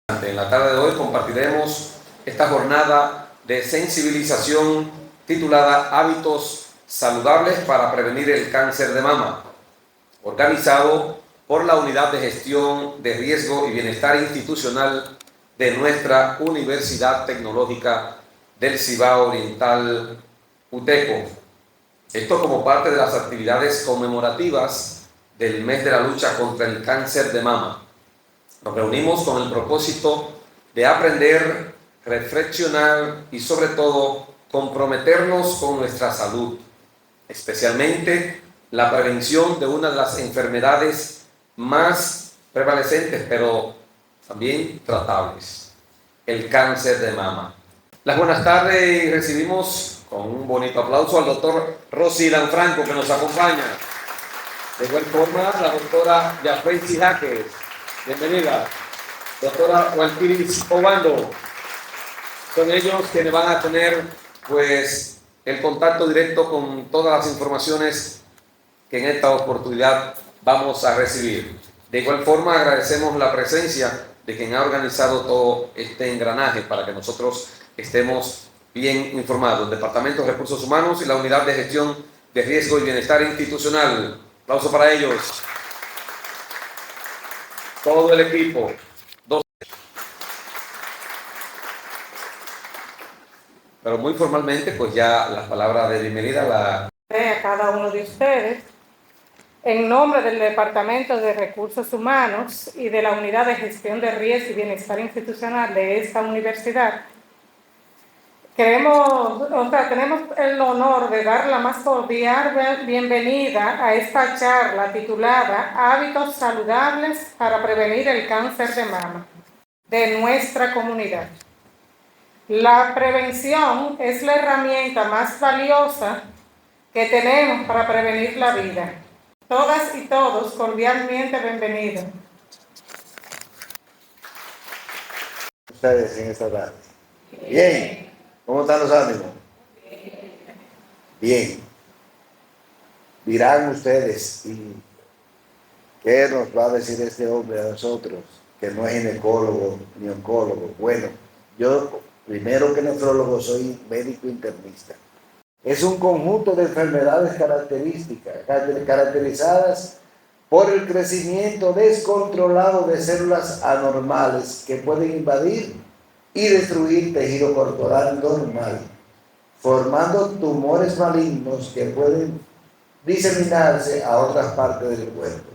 En la tarde de hoy compartiremos esta jornada de sensibilización titulada Hábitos saludables para prevenir el cáncer de mama, organizado por la Unidad de Gestión de Riesgo y Bienestar Institucional de nuestra Universidad Tecnológica del Cibao Oriental, UTECO. Esto como parte de las actividades conmemorativas del mes de la lucha contra el cáncer de mama. Nos reunimos con el propósito de aprender, reflexionar y sobre todo comprometernos con nuestra salud, especialmente la prevención de una de las enfermedades más prevalecentes, pero también tratables, el cáncer de mama. Las buenas tardes y recibimos con un bonito aplauso al doctor Rosy Lanfranco, que nos acompaña. De igual forma, la doctora Yafreisi Jaques. Bienvenida. Doctora Walkiris Obando. Son ellos quienes van a tener pues el contacto directo con todas las informaciones que en esta oportunidad vamos a recibir. De igual forma, agradecemos la presencia de quien ha organizado todo este engranaje para que nosotros estemos bien informados. El Departamento de Recursos Humanos y la Unidad de Gestión de Riesgo y Bienestar Institucional. Aplauso para ellos. Todo el equipo. Pero muy formalmente, pues ya las palabras de bienvenida a cada uno de ustedes. En nombre del Departamento de Recursos Humanos y de la Unidad de Gestión de Riesgo y Bienestar Institucional de esta universidad, tenemos el honor de dar la más cordial bienvenida a esta charla titulada Hábitos saludables para prevenir el cáncer de mama de nuestra comunidad. La prevención es la herramienta más valiosa que tenemos para prevenir la vida. Todas y todos cordialmente bienvenidos. Ustedes en esta tarde. Bien. ¿Cómo están los ánimos? Bien. Dirán ustedes, ¿y qué nos va a decir este hombre a nosotros, que no es ginecólogo ni oncólogo? Bueno, yo, primero que nefrólogo, soy médico internista. Es un conjunto de enfermedades caracterizadas por el crecimiento descontrolado de células anormales que pueden invadir y destruir tejido corporal normal, formando tumores malignos que pueden diseminarse a otras partes del cuerpo.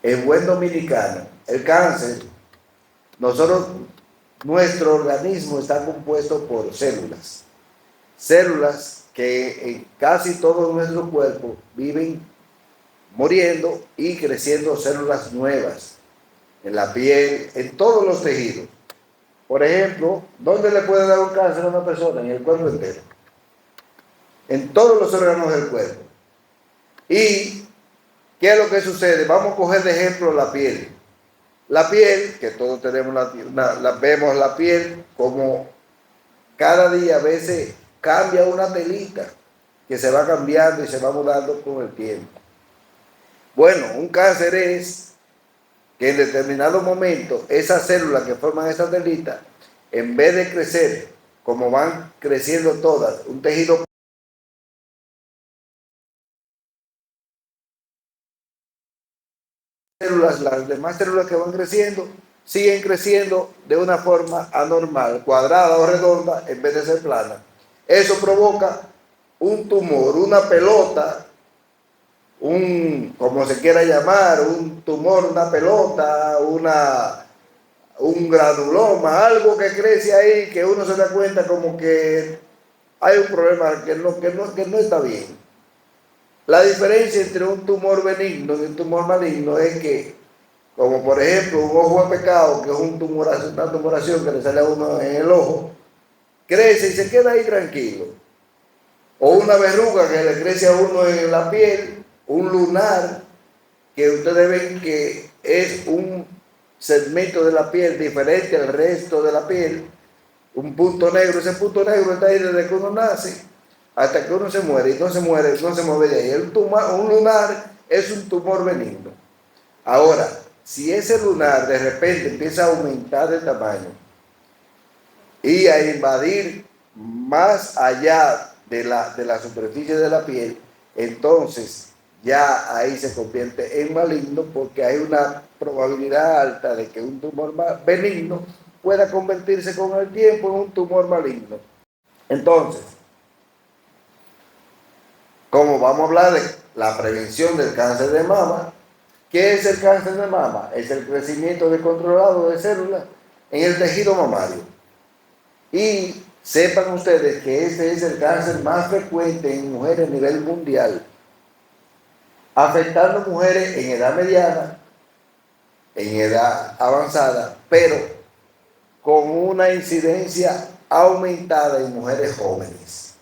En buen dominicano, el cáncer, nuestro organismo está compuesto por células que en casi todo nuestro cuerpo viven muriendo y creciendo células nuevas en la piel, en todos los tejidos. Por ejemplo, ¿dónde le puede dar un cáncer a una persona? En el cuerpo entero. En todos los órganos del cuerpo. ¿Y qué es lo que sucede? Vamos a coger de ejemplo la piel. La piel, que todos tenemos vemos la piel como cada día a veces cambia una telita que se va cambiando y se va mudando con el tiempo. Bueno, un cáncer es que en determinado momento esas células que forman esa telita, en vez de crecer como van creciendo todas, un tejido, las demás células que van creciendo siguen creciendo de una forma anormal, cuadrada o redonda en vez de ser plana. Eso provoca un tumor, una pelota, como se quiera llamar, un tumor, una pelota, un granuloma, algo que crece ahí, que uno se da cuenta como que hay un problema que no está bien. La diferencia entre un tumor benigno y un tumor maligno es que, como por ejemplo un ojo de pecado, que es una tumoración que le sale a uno en el ojo, crece y se queda ahí tranquilo. O una verruga que le crece a uno en la piel, un lunar, que ustedes ven que es un segmento de la piel diferente al resto de la piel, un punto negro. Ese punto negro está ahí desde que uno nace hasta que uno se muere, y no se mueve de ahí. Un lunar es un tumor benigno. Ahora, si ese lunar de repente empieza a aumentar de tamaño y a invadir más allá de la superficie de la piel, entonces ya ahí se convierte en maligno, porque hay una probabilidad alta de que un tumor benigno pueda convertirse con el tiempo en un tumor maligno. Entonces, como vamos a hablar de la prevención del cáncer de mama, ¿qué es el cáncer de mama? Es el crecimiento descontrolado de células en el tejido mamario. Y sepan ustedes que este es el cáncer más frecuente en mujeres a nivel mundial, afectando mujeres en edad mediana, en edad avanzada, pero con una incidencia aumentada en mujeres jóvenes.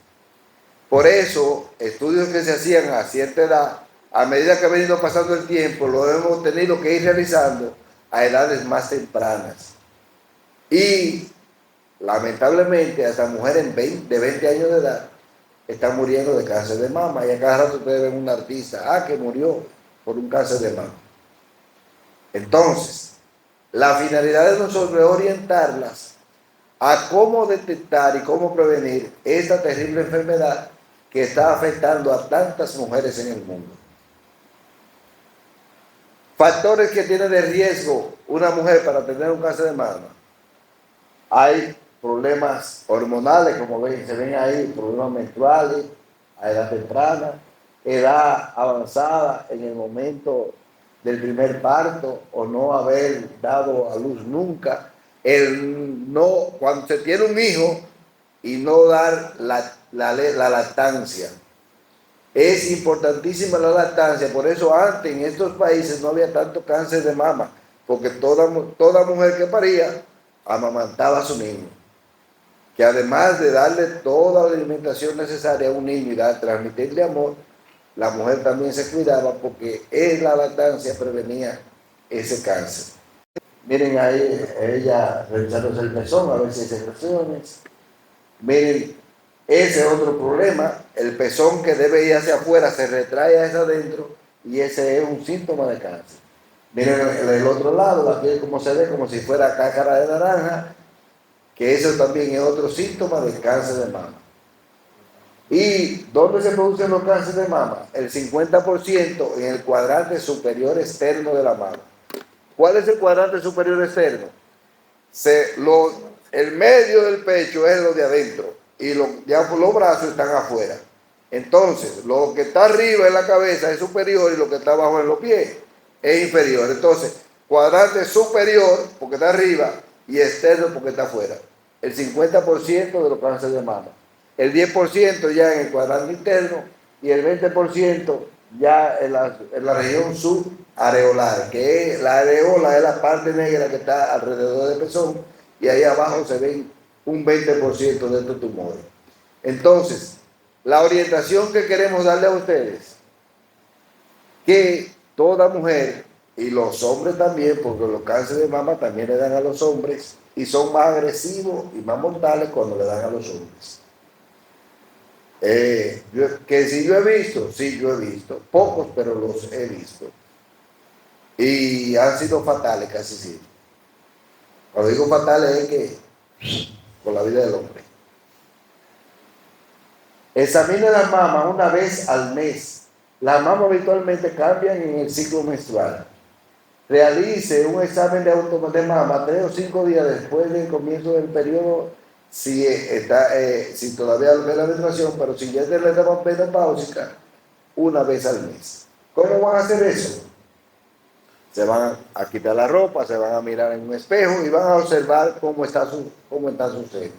Por eso, estudios que se hacían a cierta edad, a medida que ha venido pasando el tiempo, lo hemos tenido que ir realizando a edades más tempranas. Y lamentablemente, hasta mujeres de 20 años de edad están muriendo de cáncer de mama, y a cada rato ustedes ven un artista, que murió por un cáncer de mama. Entonces, la finalidad de nosotros es orientarlas a cómo detectar y cómo prevenir esta terrible enfermedad que está afectando a tantas mujeres en el mundo. Factores que tiene de riesgo una mujer para tener un cáncer de mama. Hay problemas hormonales, como ven, se ven ahí, problemas menstruales a edad temprana, edad avanzada en el momento del primer parto o no haber dado a luz nunca, cuando se tiene un hijo y no dar la lactancia. Es importantísima la lactancia, por eso antes en estos países no había tanto cáncer de mama, porque toda mujer que paría amamantaba a su niño, que además de darle toda la alimentación necesaria a un niño y transmitirle amor, la mujer también se cuidaba, porque la lactancia prevenía ese cáncer. Miren ahí, ella revisándose el pezón, a ver si hay secreciones. Miren, ese es otro problema, el pezón que debe ir hacia afuera se retrae hacia adentro, y ese es un síntoma de cáncer. Miren el otro lado, la piel como se ve, como si fuera cáscara de naranja, que eso también es otro síntoma del cáncer de mama. ¿Y dónde se producen los cánceres de mama? El 50% en el cuadrante superior externo de la mama. ¿Cuál es el cuadrante superior externo? El medio del pecho es lo de adentro y los brazos están afuera. Entonces, lo que está arriba en la cabeza es superior y lo que está abajo en los pies es inferior. Entonces, cuadrante superior porque está arriba y externo porque está afuera. El 50% de los cánceres de mama. El 10% ya en el cuadrante interno y el 20% ya en la región subareolar, que es la areola, es la parte negra que está alrededor del pezón, y ahí abajo se ven un 20% de estos tumores. Entonces, la orientación que queremos darle a ustedes, que toda mujer, y los hombres también, porque los cánceres de mama también le dan a los hombres, y son más agresivos y más mortales cuando le dan a los hombres. Que si yo he visto, sí, yo he visto, pocos, pero los he visto, y han sido fatales casi siempre. Cuando digo fatales es que con la vida del hombre. Examine la mama una vez al mes. Las mamas habitualmente cambian en el ciclo menstrual. Realice un examen de mama 3 o 5 días después del comienzo del periodo, si todavía ve la menstruación, pero si ya es de la etapa menopáusica, una vez al mes. ¿Cómo van a hacer eso? Se van a quitar la ropa, se van a mirar en un espejo y van a observar cómo están sus senos.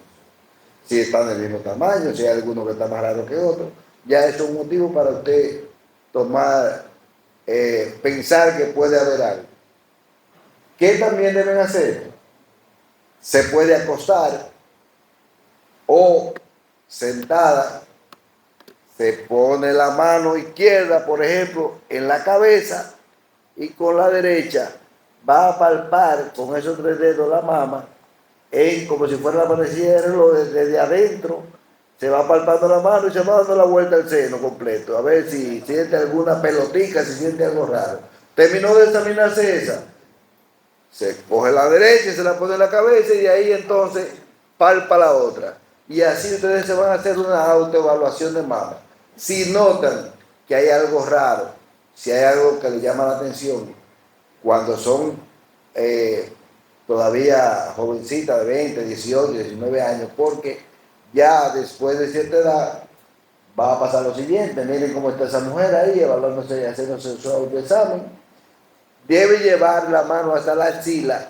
Si están del mismo tamaño, si hay alguno que está más raro que otro, ya es un motivo para usted pensar que puede haber algo. ¿Qué también deben hacer? Se puede acostar o sentada, se pone la mano izquierda, por ejemplo, en la cabeza, y con la derecha va a palpar con esos 3 dedos la mama, como si fuera la manecilla de reloj, desde adentro se va palpando la mano y se va dando la vuelta al seno completo, a ver si siente alguna pelotica, si siente algo raro. Terminó de examinarse esa, Se coge la derecha y se la pone en la cabeza y de ahí entonces palpa la otra. Y así ustedes se van a hacer una autoevaluación de mama. Si notan que hay algo raro, si hay algo que les llama la atención, cuando son todavía jovencitas de 20, 18, 19 años, porque ya después de cierta edad va a pasar lo siguiente. Miren cómo está esa mujer ahí, evaluándose, haciéndose su autoexamen. Debe llevar la mano hasta la axila,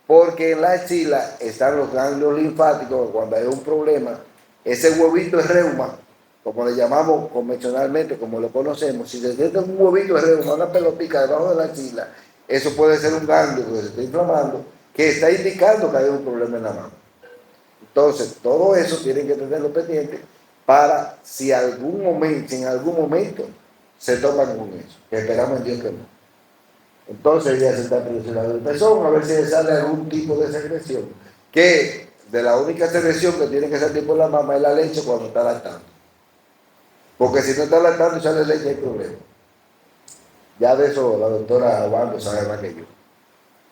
porque en la axila están los ganglios linfáticos. Cuando hay un problema, ese huevito es reuma, como le llamamos convencionalmente, como lo conocemos. Si se siente un huevito de reuma, una pelotica debajo de la axila, eso puede ser un ganglio que se está inflamando, que está indicando que hay un problema en la mano. Entonces, todo eso tienen que tenerlo pendiente para si en algún momento se topan con eso, que esperamos en Dios que no. Entonces ya se está presionando el pezón a ver si le sale algún tipo de secreción, que de la única secreción que tiene que salir por la mama es la leche cuando está lactando, porque si no está lactando y sale leche hay problema. Ya de eso la doctora Obando sabe más que yo.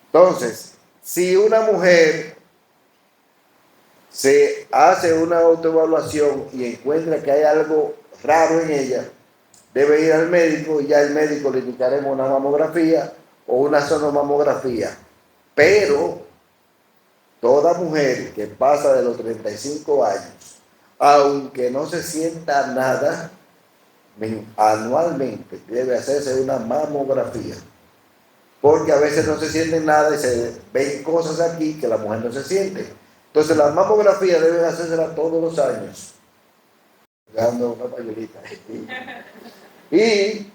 Entonces, si una mujer se hace una autoevaluación y encuentra que hay algo raro en ella, debe ir al médico y ya el médico le indicaremos una mamografía o una sonomamografía. Pero toda mujer que pasa de los 35 años, aunque no se sienta nada, anualmente debe hacerse una mamografía. Porque a veces no se siente nada y se ven cosas aquí que la mujer no se siente. Entonces las mamografías deben hacérselas todos los años. Dando una pañuelita. Y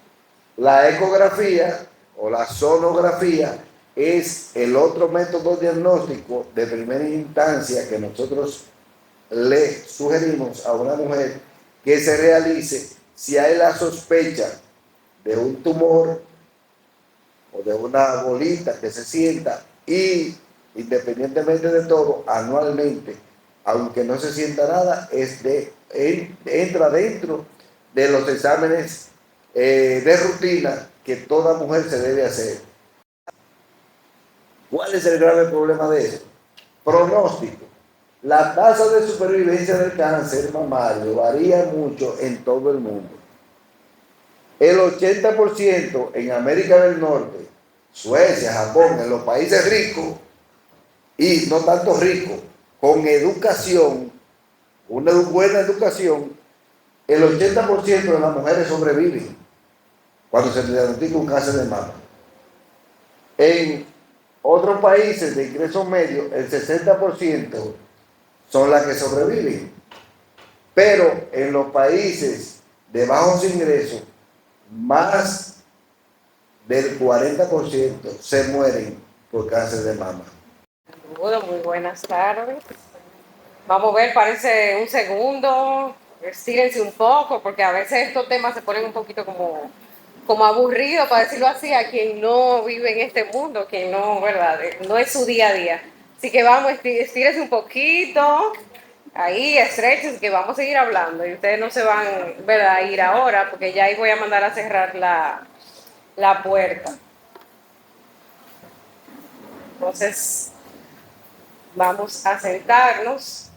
la ecografía o la sonografía es el otro método diagnóstico de primera instancia que nosotros le sugerimos a una mujer que se realice si hay la sospecha de un tumor o de una bolita que se sienta, y independientemente de todo, anualmente, aunque no se sienta nada, entra dentro de los exámenes de rutina que toda mujer se debe hacer. ¿Cuál es el grave problema de eso? Pronóstico. La tasa de supervivencia del cáncer mamario varía mucho en todo el mundo. El 80% en América del Norte, Suecia, Japón, en los países ricos y no tanto ricos, con educación, una buena educación, el 80% de las mujeres sobreviven cuando se le diagnostica un cáncer de mama. En otros países de ingresos medios, el 60% son las que sobreviven. Pero en los países de bajos ingresos, más del 40% se mueren por cáncer de mama. Muy buenas tardes. Vamos a ver, parece un segundo. Estírense un poco, porque a veces estos temas se ponen un poquito como aburridos, para decirlo así, a quien no vive en este mundo, quien no, ¿verdad? No es su día a día. Así que vamos, estírense un poquito. Ahí, estrechen, que vamos a seguir hablando. Y ustedes no se van, ¿verdad?, a ir ahora, porque ya ahí voy a mandar a cerrar la puerta. Entonces, vamos a sentarnos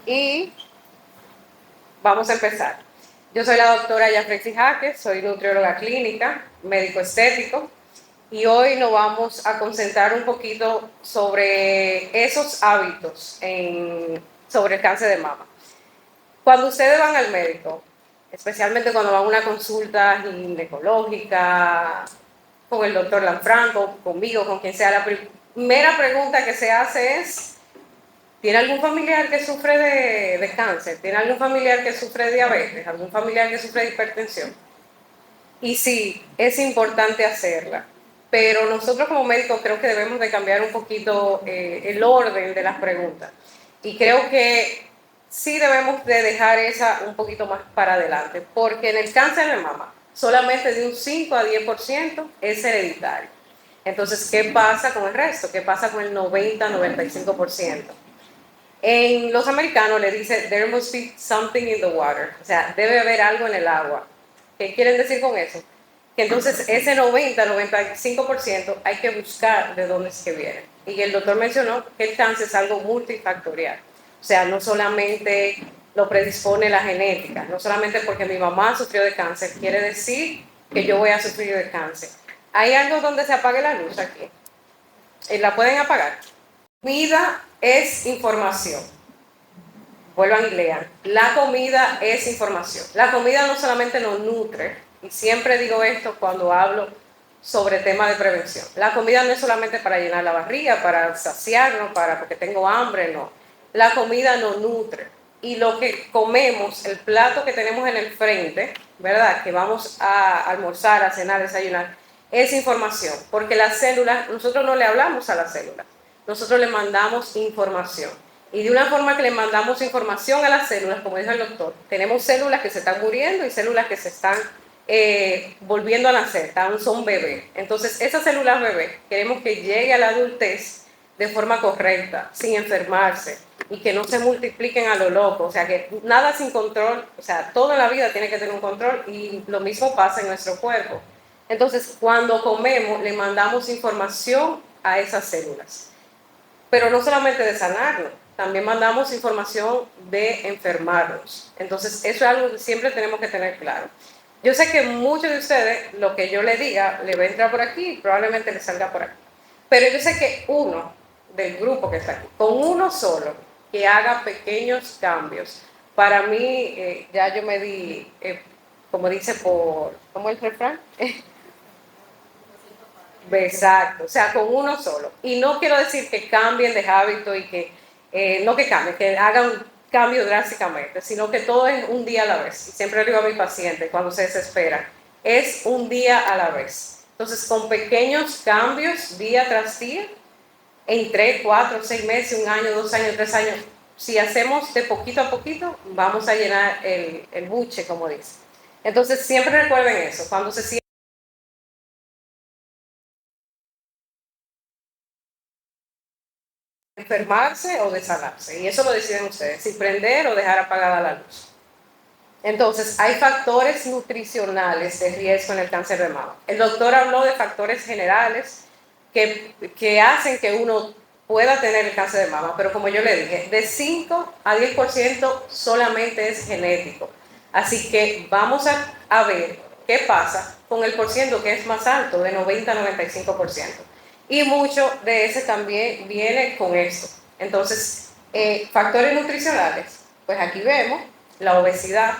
y vamos a empezar. Yo soy la doctora Yafrexi Jaques, soy nutrióloga clínica, médico estético, y hoy nos vamos a concentrar un poquito sobre esos hábitos sobre el cáncer de mama. Cuando ustedes van al médico, especialmente cuando van a una consulta ginecológica, con el doctor Lanfranco, conmigo, con quien sea, la primera pregunta que se hace es: ¿tiene algún familiar que sufre de cáncer? ¿Tiene algún familiar que sufre de diabetes? ¿Algún familiar que sufre de hipertensión? Y sí, es importante hacerla, pero nosotros como médicos creo que debemos de cambiar un poquito el orden de las preguntas. Y creo que sí debemos de dejar esa un poquito más para adelante, porque en el cáncer de mama solamente de un 5 a 10% es hereditario. Entonces, ¿qué pasa con el resto? ¿Qué pasa con el 90-95%? En los americanos le dice, there must be something in the water. O sea, debe haber algo en el agua. ¿Qué quieren decir con eso? que entonces ese 90-95% hay que buscar de dónde es que viene. Y el doctor mencionó que el cáncer es algo multifactorial. O sea, no solamente lo predispone la genética, no solamente porque mi mamá sufrió de cáncer, quiere decir que yo voy a sufrir de cáncer. ¿Hay algo donde se apague la luz aquí? ¿La pueden apagar? Comida es información. Vuelvan y lean. La comida es información. La comida no solamente nos nutre, y siempre digo esto cuando hablo sobre temas de prevención. La comida no es solamente para llenar la barriga, para saciarnos, porque tengo hambre, no. La comida nos nutre. Y lo que comemos, el plato que tenemos en el frente, ¿verdad? Que vamos a almorzar, a cenar, a desayunar, es información. Porque las células, nosotros no le hablamos a las células, nosotros le mandamos información. Y de una forma que le mandamos información a las células, como dice el doctor, tenemos células que se están muriendo y células que se están volviendo a nacer, son bebés. Entonces, esas células bebés queremos que llegue a la adultez de forma correcta, sin enfermarse y que no se multipliquen a lo loco. O sea, que nada sin control, o sea, todo en la vida tiene que tener un control y lo mismo pasa en nuestro cuerpo. Entonces, cuando comemos, le mandamos información a esas células. Pero no solamente de sanarnos, también mandamos información de enfermarnos. Entonces, eso es algo que siempre tenemos que tener claro. Yo sé que muchos de ustedes, lo que yo le diga, le va a entrar por aquí y probablemente le salga por aquí. Pero yo sé que uno del grupo que está aquí, con uno solo, que haga pequeños cambios, para mí, ya yo me di, como dice ¿cómo es el refrán? Exacto, o sea, con uno solo. Y no quiero decir que cambien de hábito y que, no que cambien, que hagan cambio drásticamente, sino que todo es un día a la vez. Y siempre digo a mi paciente cuando se desespera, es un día a la vez. Entonces, con pequeños cambios, día tras día, en 3, 4, 6 meses, 1 año, 2 años, 3 años, si hacemos de poquito a poquito, vamos a llenar el buche, como dice. Entonces, siempre recuerden eso, cuando se sienten enfermarse o de sanarse, y eso lo deciden ustedes, si prender o dejar apagada la luz. Entonces, hay factores nutricionales de riesgo en el cáncer de mama. El doctor habló de factores generales que hacen que uno pueda tener el cáncer de mama, pero como yo le dije, de 5 a 10% solamente es genético. Así que vamos a ver qué pasa con el porciento que es más alto, de 90 a 95%. Y mucho de ese también viene con esto. Entonces, factores nutricionales, pues aquí vemos la obesidad.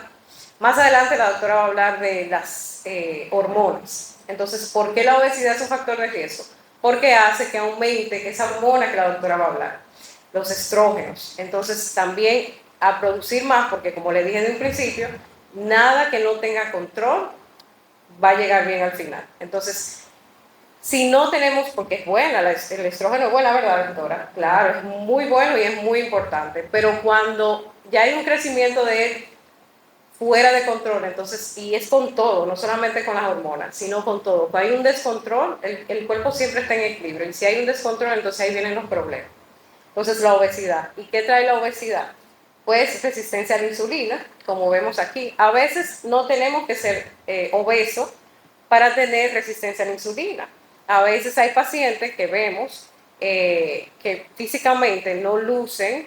Más adelante la doctora va a hablar de las hormonas. Entonces, ¿por qué la obesidad es un factor de riesgo? Porque hace que aumente esa hormona que la doctora va a hablar, los estrógenos. Entonces, también a producir más, porque como le dije en un principio, nada que no tenga control va a llegar bien al final. Entonces, si no tenemos, porque es buena, el estrógeno es buena, ¿verdad, doctora? Claro, es muy bueno y es muy importante, pero cuando ya hay un crecimiento de él fuera de control, entonces, y es con todo, no solamente con las hormonas, sino con todo. Cuando hay un descontrol, el cuerpo siempre está en equilibrio, y si hay un descontrol, entonces ahí vienen los problemas. Entonces, la obesidad. ¿Y qué trae la obesidad? Pues resistencia a la insulina, como vemos aquí. A veces no tenemos que ser obesos para tener resistencia a la insulina. A veces hay pacientes que vemos que físicamente no lucen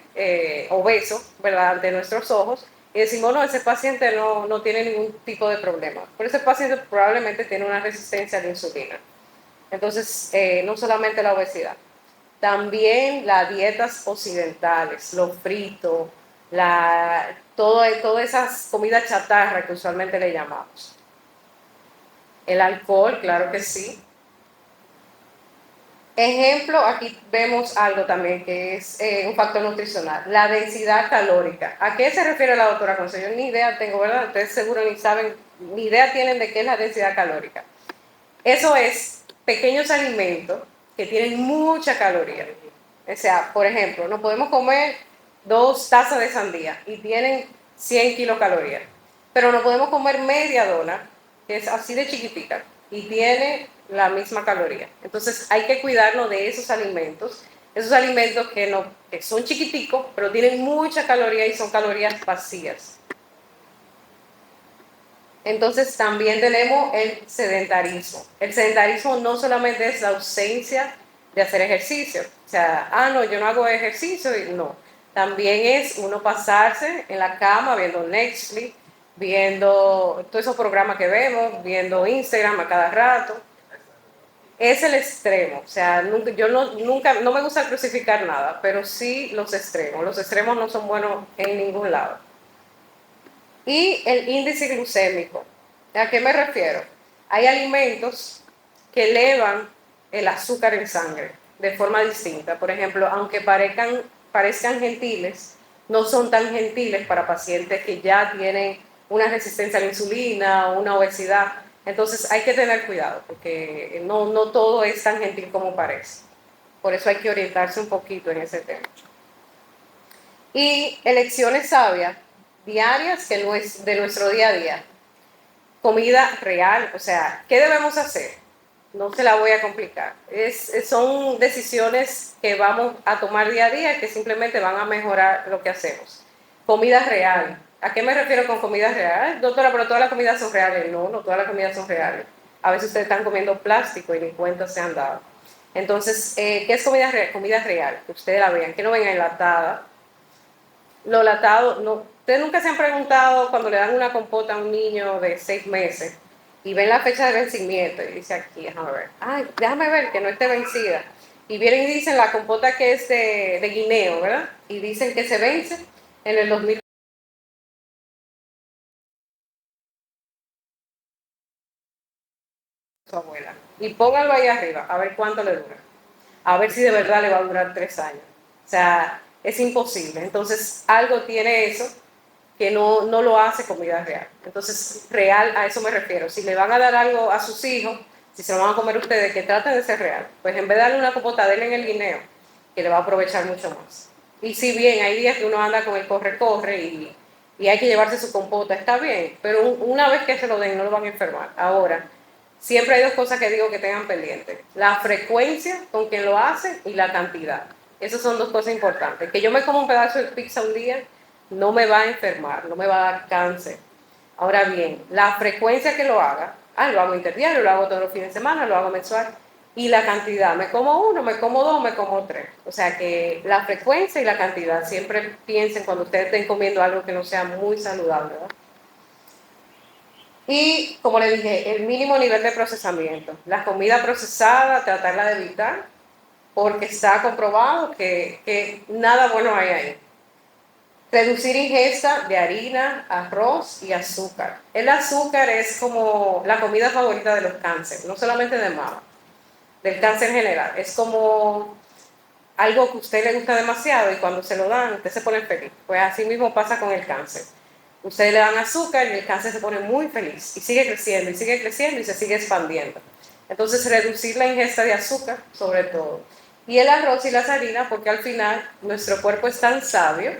obesos, ¿verdad?, ante nuestros ojos, y decimos, no, ese paciente no tiene ningún tipo de problema. Pero ese paciente probablemente tiene una resistencia a la insulina. Entonces, no solamente la obesidad, también las dietas occidentales, lo frito, todas esas comidas chatarra que usualmente le llamamos. El alcohol, claro que sí. Ejemplo, aquí vemos algo también que es un factor nutricional, la densidad calórica. ¿A qué se refiere la doctora Conce? Yo ni idea tengo, ¿verdad? Ustedes seguro ni saben, ni idea tienen de qué es la densidad calórica. Eso es pequeños alimentos que tienen mucha caloría. O sea, por ejemplo, no podemos comer 2 tazas de sandía y tienen 100 kilocalorías, pero no podemos comer media dona, que es así de chiquitita, y tiene la misma caloría. Entonces hay que cuidarnos de esos alimentos que son chiquiticos, pero tienen mucha caloría y son calorías vacías. Entonces también tenemos el sedentarismo. El sedentarismo no solamente es la ausencia de hacer ejercicio. O sea, no, yo no hago ejercicio y no. También es uno pasarse en la cama viendo Netflix, viendo todos esos programas que vemos, viendo Instagram a cada rato. Es el extremo. O sea, nunca me gusta crucificar nada, pero sí los extremos. Los extremos no son buenos en ningún lado. Y el índice glucémico. ¿A qué me refiero? Hay alimentos que elevan el azúcar en sangre de forma distinta. Por ejemplo, aunque parezcan gentiles, no son tan gentiles para pacientes que ya tienen una resistencia a la insulina o una obesidad. Entonces hay que tener cuidado porque no todo es tan gentil como parece. Por eso hay que orientarse un poquito en ese tema. Y elecciones sabias diarias que no es de nuestro día a día. Comida real, o sea, ¿qué debemos hacer? No se la voy a complicar. Son decisiones que vamos a tomar día a día que simplemente van a mejorar lo que hacemos. Comida real. ¿A qué me refiero con comida real? Doctora, pero todas las comidas son reales. No todas las comidas son reales. A veces ustedes están comiendo plástico y ni cuenta se han dado. Entonces, ¿qué es comida real? Comida real, que ustedes la vean, que no venga enlatada. Lo latado, no. Ustedes nunca se han preguntado cuando le dan una compota a un niño de 6 meses y ven la fecha de vencimiento y dice aquí, déjame ver que no esté vencida. Y vienen y dicen la compota que es de guineo, ¿verdad? Y dicen que se vence en el 2000. Su abuela. Y póngalo ahí arriba, a ver cuánto le dura. A ver si de verdad le va a durar 3 años. O sea, es imposible. Entonces, algo tiene eso que no lo hace comida real. Entonces, real, a eso me refiero. Si le van a dar algo a sus hijos, si se lo van a comer ustedes, que traten de ser real. Pues en vez de darle una compota, denle en el guineo, que le va a aprovechar mucho más. Y si bien hay días que uno anda con el corre-corre y hay que llevarse su compota, está bien, pero una vez que se lo den, no lo van a enfermar. Ahora, siempre hay 2 cosas que digo que tengan pendientes. La frecuencia con quien lo hace y la cantidad. Esas son 2 cosas importantes. Que yo me como un pedazo de pizza un día no me va a enfermar, no me va a dar cáncer. Ahora bien, la frecuencia que lo haga, lo hago interdiario, lo hago todos los fines de semana, lo hago mensual, y la cantidad, me como 1, me como 2, me como 3. O sea que la frecuencia y la cantidad, siempre piensen cuando ustedes estén comiendo algo que no sea muy saludable, ¿verdad? Y como le dije, el mínimo nivel de procesamiento. La comida procesada, tratarla de evitar, porque está comprobado que nada bueno hay ahí. Reducir ingesta de harina, arroz y azúcar. El azúcar es como la comida favorita de los cánceres, no solamente de mama, del cáncer en general. Es como algo que a usted le gusta demasiado y cuando se lo dan, usted se pone feliz. Pues así mismo pasa con el cáncer. Ustedes le dan azúcar y el cáncer se pone muy feliz y sigue creciendo y sigue creciendo y se sigue expandiendo. Entonces, reducir la ingesta de azúcar, sobre todo. Y el arroz y las harinas, porque al final nuestro cuerpo es tan sabio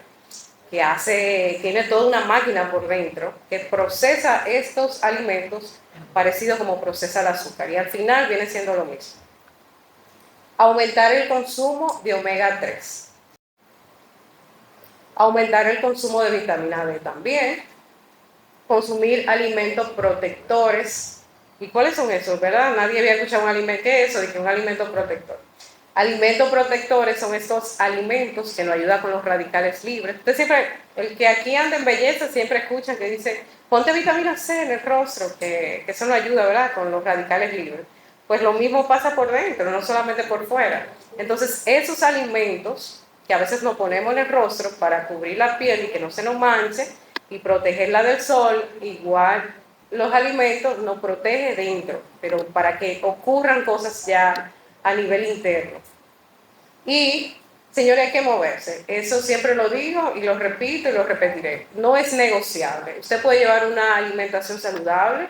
que tiene toda una máquina por dentro que procesa estos alimentos parecido como procesa el azúcar y al final viene siendo lo mismo. Aumentar el consumo de omega 3. Aumentar el consumo de vitamina D también. Consumir alimentos protectores. ¿Y cuáles son esos, verdad? Nadie había escuchado un alimento, ¿qué es eso? Dije un alimento protector. Alimentos protectores son estos alimentos que nos ayudan con los radicales libres. Usted siempre, el que aquí anda en belleza, siempre escucha que dice, ponte vitamina C en el rostro, que eso nos ayuda, ¿verdad?, con los radicales libres. Pues lo mismo pasa por dentro, no solamente por fuera. Entonces, esos alimentos que a veces nos ponemos en el rostro para cubrir la piel y que no se nos manche y protegerla del sol, igual los alimentos nos protegen dentro, pero para que ocurran cosas ya a nivel interno. Y, señores, hay que moverse. Eso siempre lo digo y lo repito y lo repetiré. No es negociable. Usted puede llevar una alimentación saludable,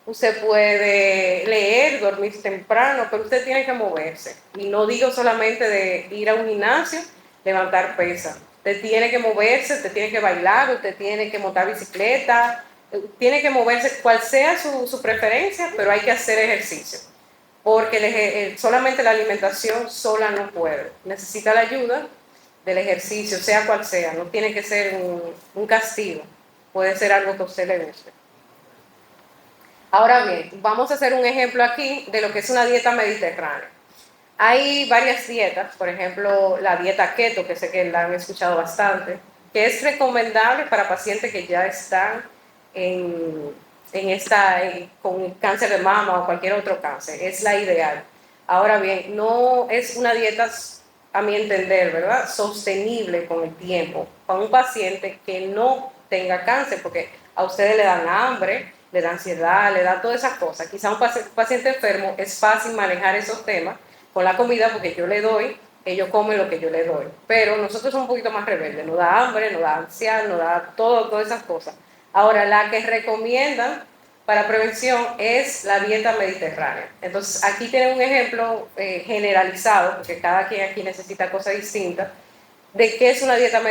usted puede leer, dormir temprano, pero usted tiene que moverse. Y no digo solamente de ir a un gimnasio, levantar pesas. Usted tiene que moverse, usted tiene que bailar, usted tiene que montar bicicleta, tiene que moverse, cual sea su preferencia, pero hay que hacer ejercicio. Porque solamente la alimentación sola no puede. Necesita la ayuda del ejercicio, sea cual sea. No tiene que ser un castigo. Puede ser algo que a usted le guste. Ahora bien, vamos a hacer un ejemplo aquí de lo que es una dieta mediterránea. Hay varias dietas, por ejemplo, la dieta keto, que sé que la han escuchado bastante, que es recomendable para pacientes que ya están con cáncer de mama o cualquier otro cáncer. Es la ideal. Ahora bien, no es una dieta, a mi entender, ¿verdad?, sostenible con el tiempo para un paciente que no tenga cáncer, porque a ustedes le dan hambre, le da ansiedad, le da todas esas cosas. Quizá un paciente enfermo es fácil manejar esos temas con la comida porque yo le doy, ellos comen lo que yo le doy. Pero nosotros somos un poquito más rebeldes, nos da hambre, nos da ansiedad, nos da todas esas cosas. Ahora, la que recomiendan para prevención es la dieta mediterránea. Entonces, aquí tienen un ejemplo generalizado, porque cada quien aquí necesita cosas distintas, de qué es una dieta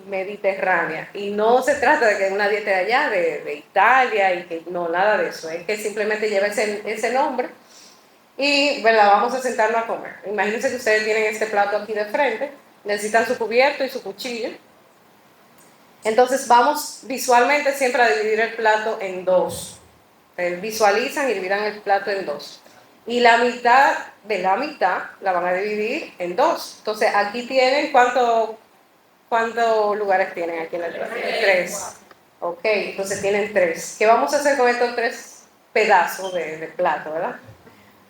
mediterránea. Y no se trata de que es una dieta de allá, de Italia, y que no, nada de eso. Es que simplemente lleva ese nombre y, ¿verdad?, vamos a sentarnos a comer. Imagínense que ustedes tienen este plato aquí de frente, necesitan su cubierto y su cuchillo. Entonces vamos visualmente siempre a dividir el plato en dos. Visualizan y dividan el plato en dos. Y la mitad de la mitad la van a dividir en dos. Entonces aquí tienen, ¿cuántos lugares tienen aquí en el plato? Tres. Ok, entonces tienen tres. ¿Qué vamos a hacer con estos tres pedazos de plato, verdad?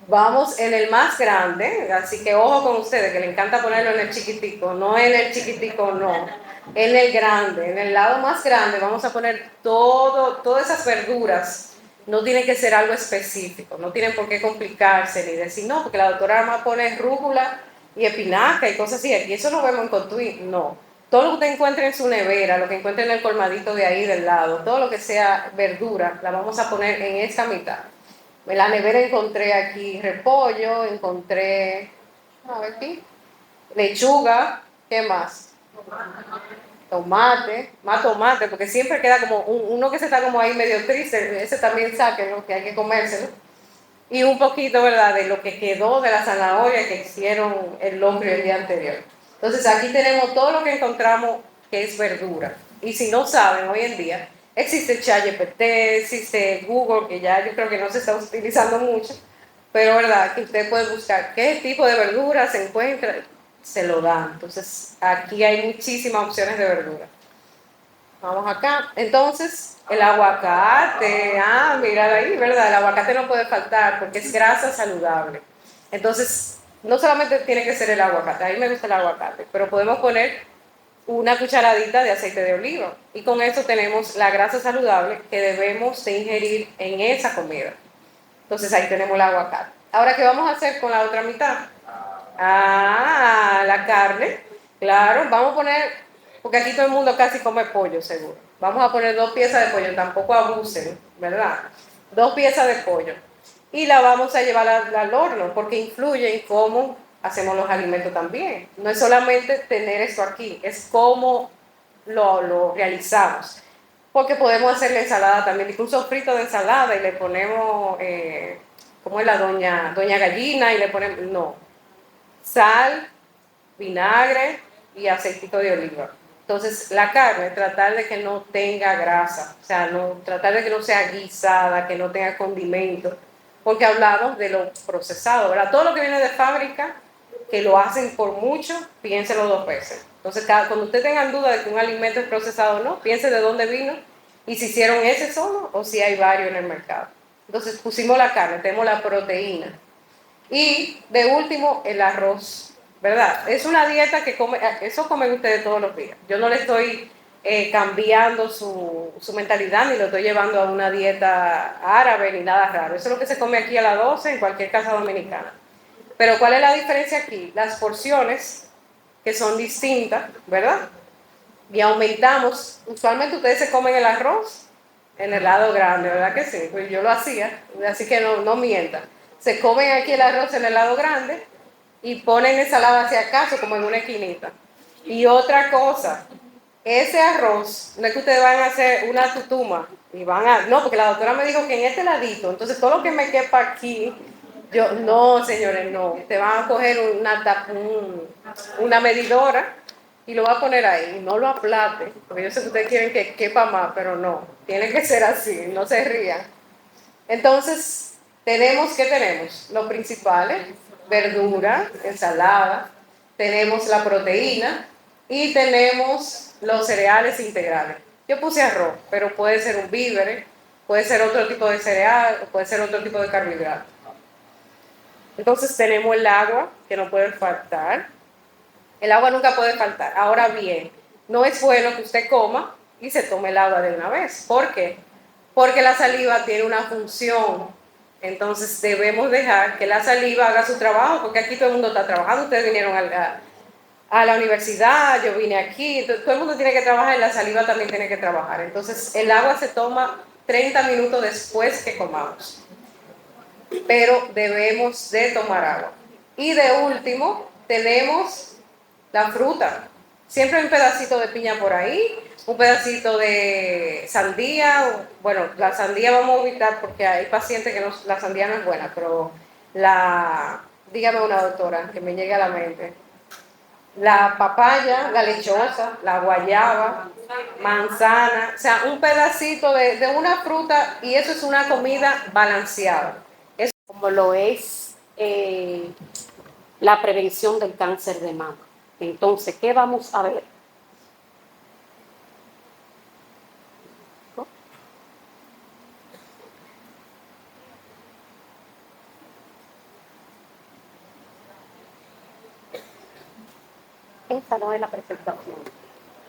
Vamos en el más grande, así que ojo con ustedes, que le encanta ponerlo en el chiquitico, no en el chiquitico, no, en el grande, en el lado más grande vamos a poner todas esas verduras. No tiene que ser algo específico, no tienen por qué complicarse ni decir, no, porque la doctora más pone rúcula y espinaca y cosas así, y eso lo vemos en Cotuí, no. Todo lo que usted encuentre en su nevera, lo que encuentre en el colmadito de ahí del lado, todo lo que sea verdura, la vamos a poner en esta mitad. En la nevera encontré aquí repollo, encontré, a ver aquí, lechuga, ¿qué más? Tomate, más tomate, porque siempre queda como uno que se está como ahí medio triste, ese también sáquenlo, que hay que comérselo. Y un poquito, ¿verdad?, de lo que quedó de la zanahoria que hicieron el locrio el día anterior. Entonces aquí tenemos todo lo que encontramos que es verdura. Y si no saben, hoy en día existe ChatGPT, existe Google, que ya yo creo que no se está utilizando mucho, pero verdad que usted puede buscar qué tipo de verdura se encuentra, se lo dan. Entonces aquí hay muchísimas opciones de verdura. Vamos acá. Entonces, el aguacate, mira ahí, ¿verdad? El aguacate no puede faltar porque es grasa saludable. Entonces, no solamente tiene que ser el aguacate, a mí me gusta el aguacate, pero podemos poner una cucharadita de aceite de oliva y con eso tenemos la grasa saludable que debemos de ingerir en esa comida. Entonces ahí tenemos el aguacate. Ahora, ¿qué vamos a hacer con la otra mitad? La carne. Claro, vamos a poner, porque aquí todo el mundo casi come pollo, seguro. Vamos a poner 2 piezas de pollo, tampoco abusen, ¿verdad? 2 piezas de pollo. Y la vamos a llevar al horno, porque influye en cómo hacemos los alimentos también. No es solamente tener esto aquí, es cómo lo realizamos. Porque podemos hacer la ensalada también, incluso frito de ensalada y le ponemos, ¿cómo es la doña gallina? Y le ponemos, no, sal, vinagre y aceitito de oliva. Entonces, la carne, tratar de que no tenga grasa, o sea, tratar de que no sea guisada, que no tenga condimentos, porque hablamos de lo procesado, ¿verdad? Todo lo que viene de fábrica, que lo hacen por mucho, piénselo 2 veces. Entonces, cuando usted tenga duda de que un alimento es procesado o no, piense de dónde vino y si hicieron ese solo o si hay varios en el mercado. Entonces, pusimos la carne, tenemos la proteína. Y de último, el arroz, ¿verdad? Es una dieta que eso comen ustedes todos los días. Yo no le estoy cambiando su mentalidad ni lo estoy llevando a una dieta árabe ni nada raro. Eso es lo que se come aquí a las 12 en cualquier casa dominicana. Pero ¿cuál es la diferencia aquí? Las porciones, que son distintas, ¿verdad? Y aumentamos. Usualmente ustedes se comen el arroz en el lado grande, ¿verdad que sí? Pues yo lo hacía, así que no mientan. Se comen aquí el arroz en el lado grande y ponen ensalada hacia acaso, como en una esquinita. Y otra cosa, ese arroz, no es que ustedes van a hacer una tutuma y no, porque la doctora me dijo que en este ladito, entonces todo lo que me quepa aquí, no, señores, no, te van a coger una medidora y lo va a poner ahí, no lo aplate, porque yo sé que ustedes quieren que quepa más, pero no, tiene que ser así, no se rían. Entonces, ¿qué tenemos? Lo principal, verdura, ensalada, tenemos la proteína y tenemos los cereales integrales. Yo puse arroz, pero puede ser un víver, puede ser otro tipo de cereal, puede ser otro tipo de carbohidrato. Entonces tenemos el agua, que no puede faltar. El agua nunca puede faltar. Ahora bien, no es bueno que usted coma y se tome el agua de una vez. ¿Por qué? Porque la saliva tiene una función. Entonces debemos dejar que la saliva haga su trabajo, porque aquí todo el mundo está trabajando. Ustedes vinieron a la universidad, yo vine aquí, todo el mundo tiene que trabajar y la saliva también tiene que trabajar. Entonces el agua se toma 30 minutos después que comamos, pero debemos de tomar agua. Y de último tenemos la fruta. Siempre hay un pedacito de piña por ahí, un pedacito de sandía. Bueno, la sandía vamos a evitar porque hay pacientes que la sandía no es buena, pero dígame una doctora que me llegue a la mente. La papaya, la lechosa, la guayaba, manzana, o sea, un pedacito de una fruta, y eso es una comida balanceada. Es como lo es la prevención del cáncer de mama. Entonces, ¿qué vamos a ver? Esta no es la presentación,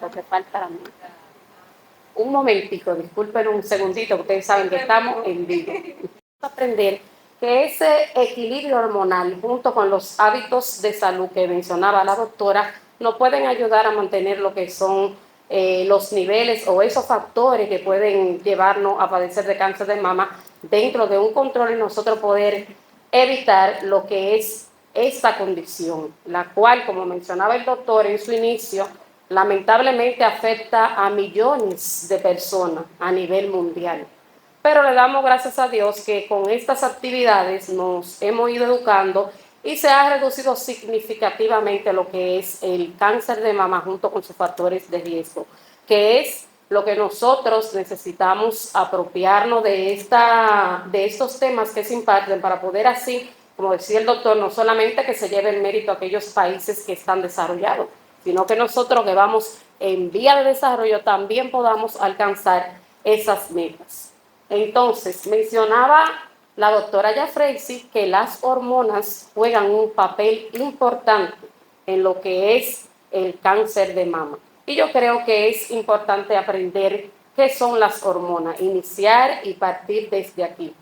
lo que falta a mí. Un momentico, disculpen un segundito, ustedes saben que estamos en vivo. Vamos a aprender que ese equilibrio hormonal, junto con los hábitos de salud que mencionaba la doctora, nos pueden ayudar a mantener lo que son los niveles o esos factores que pueden llevarnos a padecer de cáncer de mama dentro de un control y nosotros poder evitar lo que es esta condición, la cual, como mencionaba el doctor en su inicio, lamentablemente afecta a millones de personas a nivel mundial. Pero le damos gracias a Dios que con estas actividades nos hemos ido educando y se ha reducido significativamente lo que es el cáncer de mama junto con sus factores de riesgo, que es lo que nosotros necesitamos apropiarnos de estos temas que se imparten para poder así, como decía el doctor, no solamente que se lleve el mérito a aquellos países que están desarrollados, sino que nosotros que vamos en vía de desarrollo también podamos alcanzar esas metas. Entonces, mencionaba la doctora Jafreisi que las hormonas juegan un papel importante en lo que es el cáncer de mama. Y yo creo que es importante aprender qué son las hormonas, iniciar y partir desde aquí.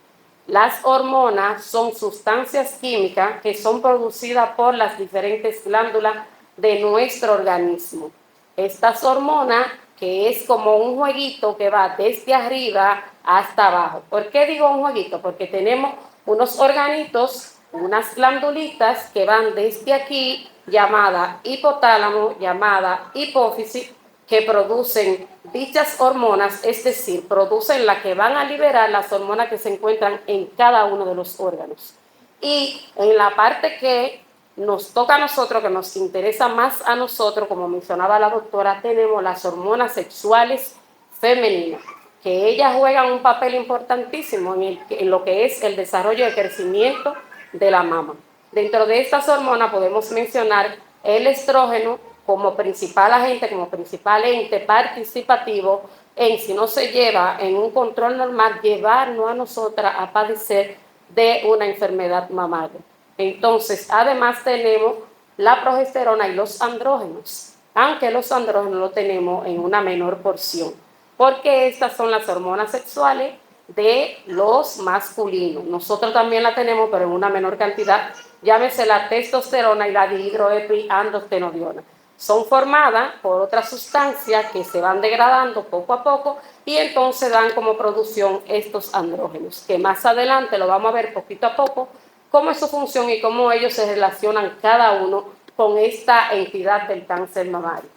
Las hormonas son sustancias químicas que son producidas por las diferentes glándulas de nuestro organismo. Estas hormonas, que es como un jueguito que va desde arriba hasta abajo. ¿Por qué digo un jueguito? Porque tenemos unos organitos, unas glandulitas que van desde aquí, llamada hipotálamo, llamada hipófisis, que producen dichas hormonas, es decir, producen las que van a liberar las hormonas que se encuentran en cada uno de los órganos. Y en la parte que nos toca a nosotros, que nos interesa más a nosotros, como mencionaba la doctora, tenemos las hormonas sexuales femeninas, que ellas juegan un papel importantísimo en lo que es el desarrollo y crecimiento de la mama. Dentro de estas hormonas podemos mencionar el estrógeno como principal agente, como principal ente participativo en, si no se lleva en un control normal, llevarnos a nosotras a padecer de una enfermedad mamaria. Entonces, además tenemos la progesterona y los andrógenos, aunque los andrógenos lo tenemos en una menor porción, porque estas son las hormonas sexuales de los masculinos. Nosotros también la tenemos, pero en una menor cantidad, llámese la testosterona y la dihidroepiandrostenediona. Son formadas por otras sustancias que se van degradando poco a poco y entonces dan como producción estos andrógenos, que más adelante lo vamos a ver poquito a poco, cómo es su función y cómo ellos se relacionan cada uno con esta entidad del cáncer mamario.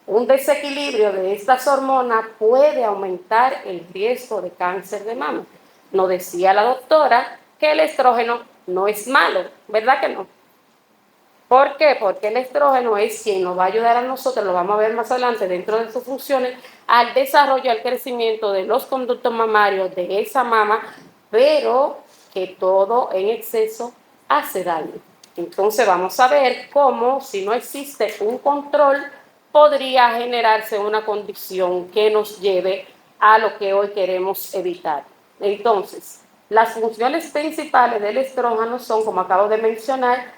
Un desequilibrio de estas hormonas puede aumentar el riesgo de cáncer de mama. Nos decía la doctora que el estrógeno no es malo, ¿verdad que no? ¿Por qué? Porque el estrógeno es quien nos va a ayudar a nosotros, lo vamos a ver más adelante dentro de sus funciones, al desarrollo, al crecimiento de los conductos mamarios de esa mama, pero que todo en exceso hace daño. Entonces vamos a ver cómo, si no existe un control, podría generarse una condición que nos lleve a lo que hoy queremos evitar. Entonces, las funciones principales del estrógeno son, como acabo de mencionar,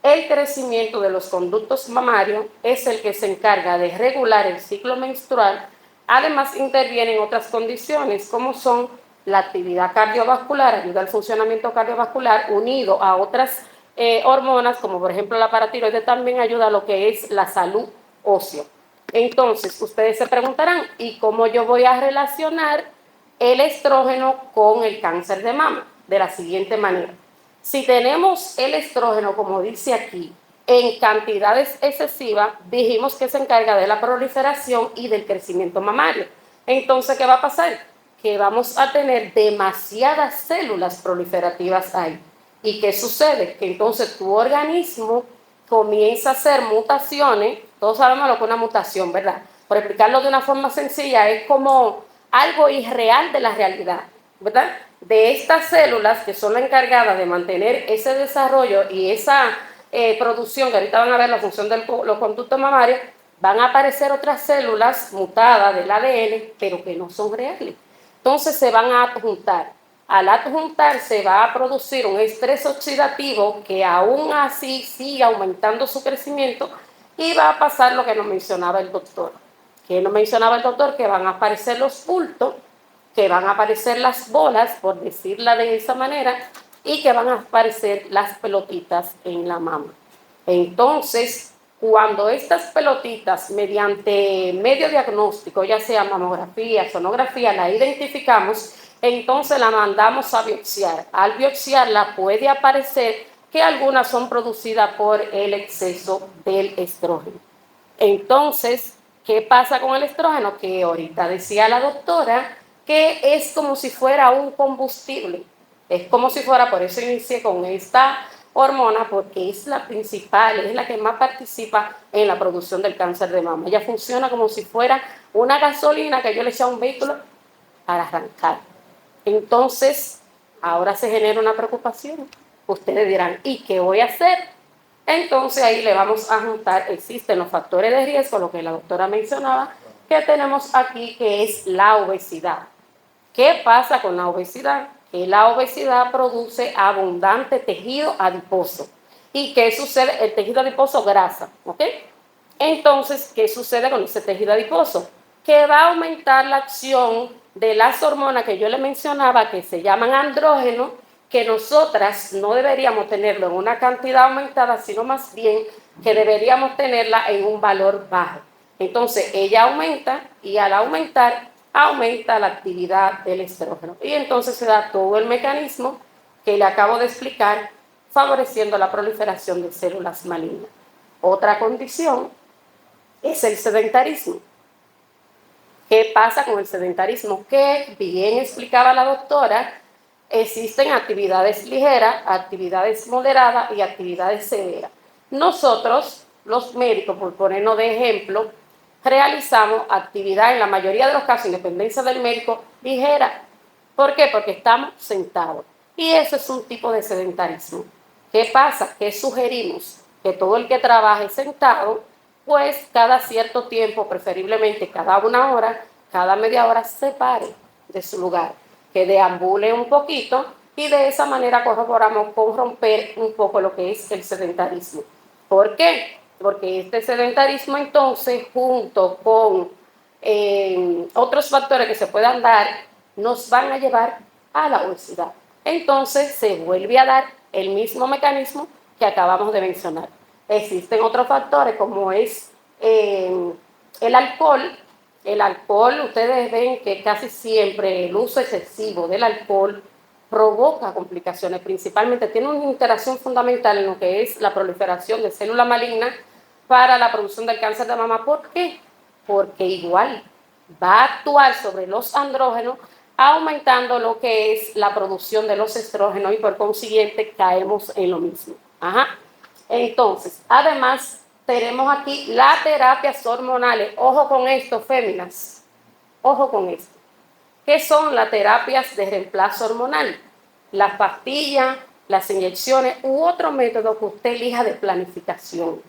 el crecimiento de los conductos mamarios, es el que se encarga de regular el ciclo menstrual. Además, intervienen otras condiciones como son la actividad cardiovascular, ayuda al funcionamiento cardiovascular, unido a otras hormonas, como por ejemplo la paratiroide, también ayuda a lo que es la salud ósea. Entonces, ustedes se preguntarán, ¿y cómo yo voy a relacionar el estrógeno con el cáncer de mama? De la siguiente manera. Si tenemos el estrógeno, como dice aquí, en cantidades excesivas, dijimos que se encarga de la proliferación y del crecimiento mamario. Entonces, ¿qué va a pasar? Que vamos a tener demasiadas células proliferativas ahí. ¿Y qué sucede? Que entonces tu organismo comienza a hacer mutaciones. Todos sabemos lo que es una mutación, ¿verdad? Por explicarlo de una forma sencilla, es como algo irreal de la realidad, ¿verdad? De estas células que son las encargadas de mantener ese desarrollo y esa producción, que ahorita van a ver la función de los conductos mamarios, van a aparecer otras células mutadas del ADN, pero que no son reales. Entonces se van a adjuntar. Al adjuntarse va a producir un estrés oxidativo que aún así sigue aumentando su crecimiento y va a pasar lo que nos mencionaba el doctor. Que nos mencionaba el doctor, que van a aparecer los bultos, que van a aparecer las bolas, por decirla de esa manera, y que van a aparecer las pelotitas en la mama. Entonces, cuando estas pelotitas, mediante medio diagnóstico, ya sea mamografía, sonografía, la identificamos, entonces la mandamos a biopsiar. Al biopsiarla puede aparecer que algunas son producidas por el exceso del estrógeno. Entonces, ¿qué pasa con el estrógeno? Que ahorita decía la doctora que es como si fuera un combustible. Es como si fuera, por eso inicié con esta hormona, porque es la principal, es la que más participa en la producción del cáncer de mama. Ella funciona como si fuera una gasolina que yo le eché a un vehículo para arrancar. Entonces, ahora se genera una preocupación. Ustedes dirán, ¿y qué voy a hacer? Entonces ahí le vamos a juntar, existen los factores de riesgo, lo que la doctora mencionaba, que tenemos aquí, que es la obesidad. ¿Qué pasa con la obesidad? Que la obesidad produce abundante tejido adiposo. ¿Y qué sucede? El tejido adiposo, grasa, ¿ok? Entonces, ¿qué sucede con ese tejido adiposo? Que va a aumentar la acción de las hormonas que yo le mencionaba, que se llaman andrógenos, que nosotras no deberíamos tenerlo en una cantidad aumentada, sino más bien que deberíamos tenerla en un valor bajo. Entonces, ella aumenta y al aumentar, aumenta la actividad del estrógeno. Y entonces se da todo el mecanismo que le acabo de explicar, favoreciendo la proliferación de células malignas. Otra condición es el sedentarismo. ¿Qué pasa con el sedentarismo? Que bien explicaba la doctora, existen actividades ligeras, actividades moderadas y actividades severas. Nosotros, los médicos, por ponernos de ejemplo, realizamos actividad en la mayoría de los casos, independencia del médico, ligera. ¿Por qué? Porque estamos sentados. Y eso es un tipo de sedentarismo. ¿Qué pasa? ¿Qué sugerimos? Que todo el que trabaje sentado, pues cada cierto tiempo, preferiblemente cada una hora, cada media hora, se pare de su lugar, que deambule un poquito y de esa manera corroboramos con romper un poco lo que es el sedentarismo. ¿Por qué? Porque este sedentarismo entonces, junto con otros factores que se puedan dar, nos van a llevar a la obesidad. Entonces se vuelve a dar el mismo mecanismo que acabamos de mencionar. Existen otros factores como es el alcohol. El alcohol, ustedes ven que casi siempre el uso excesivo del alcohol provoca complicaciones, principalmente tiene una interacción fundamental en lo que es la proliferación de células malignas para la producción del cáncer de mama. ¿Por qué? Porque igual va a actuar sobre los andrógenos, aumentando lo que es la producción de los estrógenos y por consiguiente caemos en lo mismo. Entonces, además, tenemos aquí las terapias hormonales. Ojo con esto, féminas. Ojo con esto. ¿Qué son las terapias de reemplazo hormonal? las pastillas, las inyecciones u otro método que usted elija de planificación.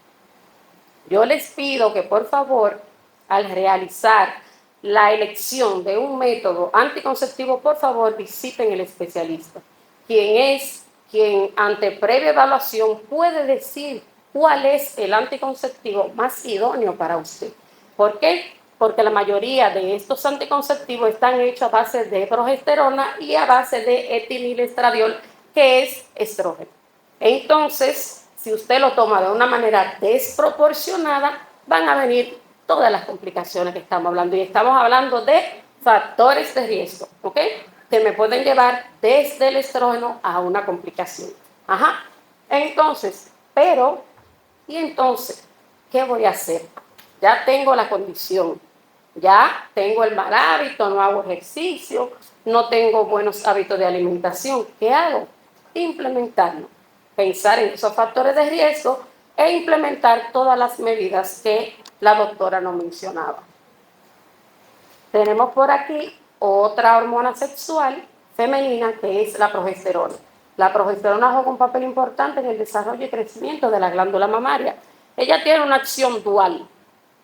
Yo les pido que por favor, al realizar la elección de un método anticonceptivo, por favor visiten el especialista, quien ante previa evaluación puede decir cuál es el anticonceptivo más idóneo para usted. ¿Por qué? Porque la mayoría de estos anticonceptivos están hechos a base de progesterona y a base de etinilestradiol, que es estrógeno. Entonces, si usted lo toma de una manera desproporcionada, van a venir todas las complicaciones que estamos hablando. Y estamos hablando de factores de riesgo, ¿ok? Que me pueden llevar desde el estrógeno a una complicación. Ajá. Entonces, ¿qué voy a hacer? Ya tengo la condición, ya tengo el mal hábito, no hago ejercicio, no tengo buenos hábitos de alimentación. ¿Qué hago? Implementarlo. Pensar en esos factores de riesgo e implementar todas las medidas que la doctora nos mencionaba. Tenemos por aquí otra hormona sexual femenina que es la progesterona. La progesterona juega un papel importante en el desarrollo y crecimiento de la glándula mamaria. Ella tiene una acción dual,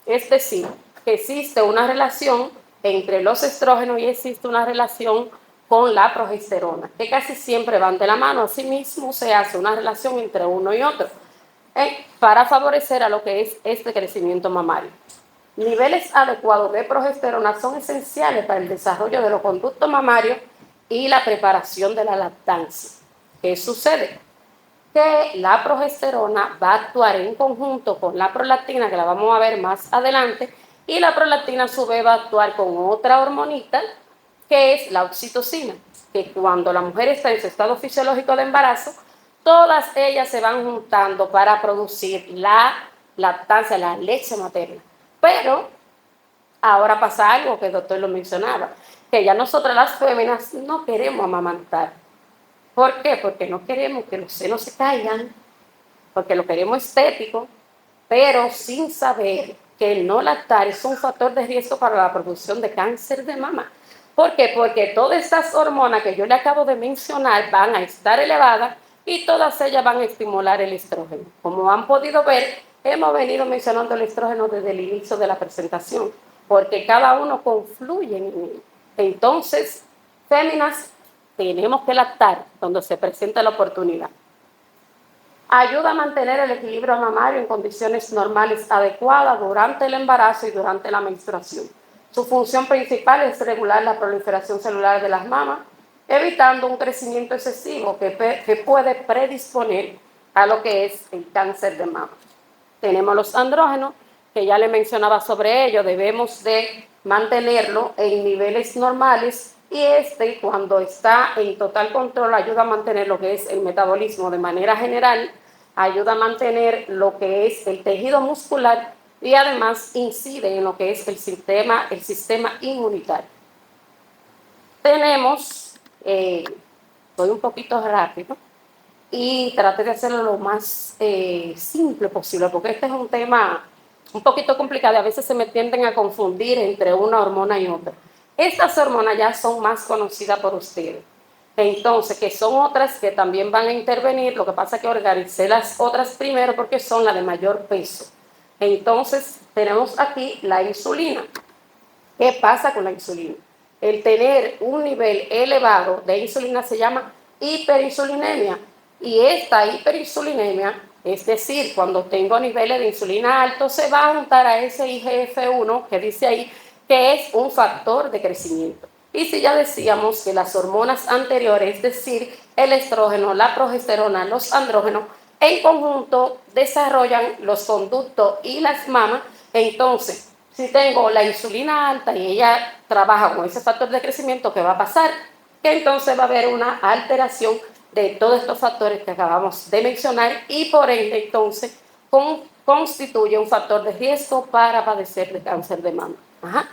es decir, que existe una relación entre los estrógenos y existe una relación con la progesterona, que casi siempre van de la mano. Asimismo, se hace una relación entre uno y otro para favorecer a lo que es este crecimiento mamario. Niveles adecuados de progesterona son esenciales para el desarrollo de los conductos mamarios y la preparación de la lactancia. ¿Qué sucede? Que la progesterona va a actuar en conjunto con la prolactina, que la vamos a ver más adelante, y la prolactina a su vez va a actuar con otra hormonita, que es la oxitocina, que cuando la mujer está en su estado fisiológico de embarazo, todas ellas se van juntando para producir la lactancia, la leche materna. Pero ahora pasa algo que el doctor lo mencionaba, que ya nosotras las féminas no queremos amamantar. ¿Por qué? Porque no queremos que los senos se caigan, porque lo queremos estético, pero sin saber que el no lactar es un factor de riesgo para la producción de cáncer de mama. ¿Por qué? Porque todas estas hormonas que yo le acabo de mencionar van a estar elevadas y todas ellas van a estimular el estrógeno. Como han podido ver, hemos venido mencionando el estrógeno desde el inicio de la presentación, porque cada uno confluye en él. Entonces, féminas, tenemos que lactar cuando se presenta la oportunidad. Ayuda a mantener el equilibrio mamario en condiciones normales adecuadas durante el embarazo y durante la menstruación. Su función principal es regular la proliferación celular de las mamas, evitando un crecimiento excesivo que puede predisponer a lo que es el cáncer de mama. Tenemos los andrógenos, que ya le mencionaba sobre ello, debemos de mantenerlo en niveles normales y cuando está en total control, ayuda a mantener lo que es el metabolismo de manera general, ayuda a mantener lo que es el tejido muscular y además incide en lo que es el sistema inmunitario. Tenemos, voy un poquito rápido y traté de hacerlo lo más simple posible, porque este es un tema un poquito complicado y a veces se me tienden a confundir entre una hormona y otra. Estas hormonas ya son más conocidas por ustedes. Entonces, que son otras que también van a intervenir, lo que pasa es que organicé las otras primero porque son las de mayor peso. Entonces, tenemos aquí la insulina. ¿Qué pasa con la insulina? El tener un nivel elevado de insulina se llama hiperinsulinemia. Y esta hiperinsulinemia, es decir, cuando tengo niveles de insulina altos, se va a juntar a ese IGF-1 que dice ahí, que es un factor de crecimiento. Y si ya decíamos que las hormonas anteriores, es decir, el estrógeno, la progesterona, los andrógenos, en conjunto desarrollan los conductos y las mamas, entonces, si tengo la insulina alta y ella trabaja con ese factor de crecimiento, ¿qué va a pasar? Que entonces va a haber una alteración de todos estos factores que acabamos de mencionar y por ende, entonces, constituye un factor de riesgo para padecer de cáncer de mama. Ajá.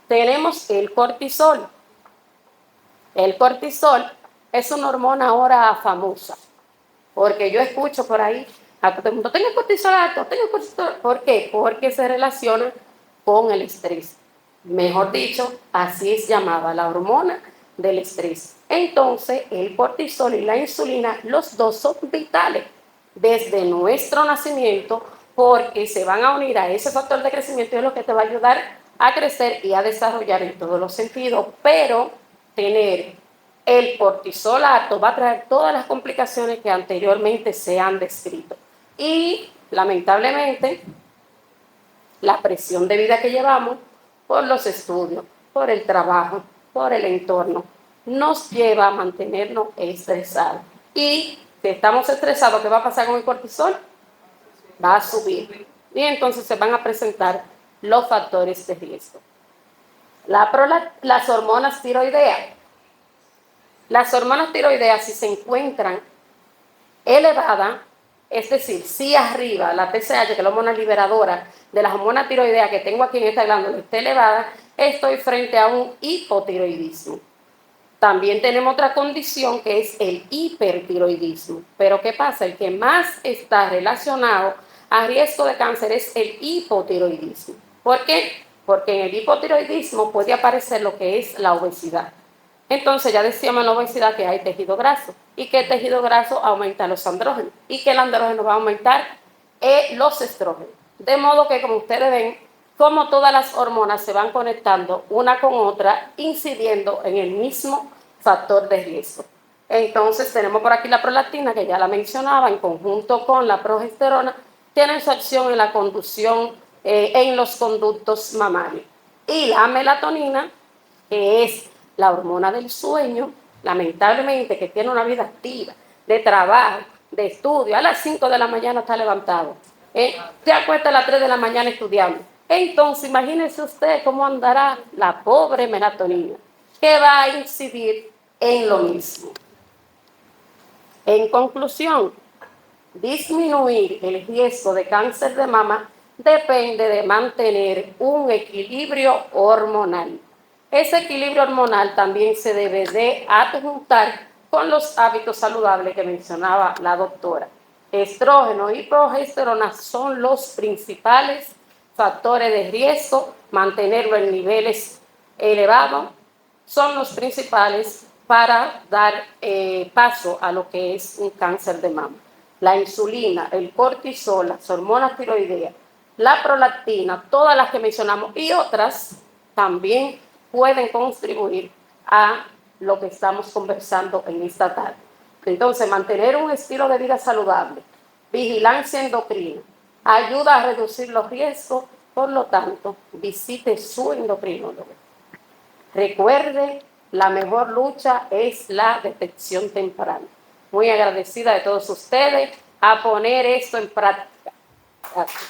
Tenemos el cortisol. El cortisol es una hormona ahora famosa, porque yo escucho por ahí a todo el mundo, tengo cortisol alto, tengo cortisol. ¿Por qué? Porque se relaciona con el estrés. Mejor dicho, así es llamada la hormona del estrés. Entonces, el cortisol y la insulina, los dos son vitales desde nuestro nacimiento porque se van a unir a ese factor de crecimiento y es lo que te va a ayudar a crecer y a desarrollar en todos los sentidos. Pero tener el cortisol alto va a traer todas las complicaciones que anteriormente se han descrito. Y lamentablemente, la presión de vida que llevamos por los estudios, por el trabajo, por el entorno, nos lleva a mantenernos estresados. Y si estamos estresados, ¿qué va a pasar con el cortisol? Va a subir. Y entonces se van a presentar los factores de riesgo. Las hormonas tiroideas. Las hormonas tiroideas, si se encuentran elevadas, es decir, si arriba la TSH, que es la hormona liberadora de las hormonas tiroideas que tengo aquí en esta glándula, está elevada, estoy frente a un hipotiroidismo. También tenemos otra condición que es el hipertiroidismo. Pero ¿qué pasa? El que más está relacionado a riesgo de cáncer es el hipotiroidismo. ¿Por qué? Porque en el hipotiroidismo puede aparecer lo que es la obesidad. Entonces ya decíamos en la obesidad que hay tejido graso y que el tejido graso aumenta los andrógenos y que el andrógeno va a aumentar los estrógenos. De modo que, como ustedes ven, como todas las hormonas se van conectando una con otra, incidiendo en el mismo factor de riesgo. Entonces tenemos por aquí la prolactina, que ya la mencionaba, en conjunto con la progesterona, tienen su acción en la conducción en los conductos mamarios. Y la melatonina, que es la hormona del sueño, lamentablemente, que tiene una vida activa, de trabajo, de estudio, a las 5 de la mañana está levantado, se acuesta a las 3 de la mañana estudiando. Entonces, imagínense usted cómo andará la pobre melatonina, que va a incidir en lo mismo. En conclusión, disminuir el riesgo de cáncer de mama depende de mantener un equilibrio hormonal. Ese equilibrio hormonal también se debe de adjuntar con los hábitos saludables que mencionaba la doctora. Estrógeno y progesterona son los principales factores de riesgo, mantenerlo en niveles elevados, son los principales para dar paso a lo que es un cáncer de mama. La insulina, el cortisol, las hormonas tiroideas, la prolactina, todas las que mencionamos y otras también pueden contribuir a lo que estamos conversando en esta tarde. Entonces, mantener un estilo de vida saludable, vigilancia endocrina, ayuda a reducir los riesgos, por lo tanto, visite su endocrinólogo. Recuerde, la mejor lucha es la detección temprana. Muy agradecida de todos ustedes a poner esto en práctica. Gracias.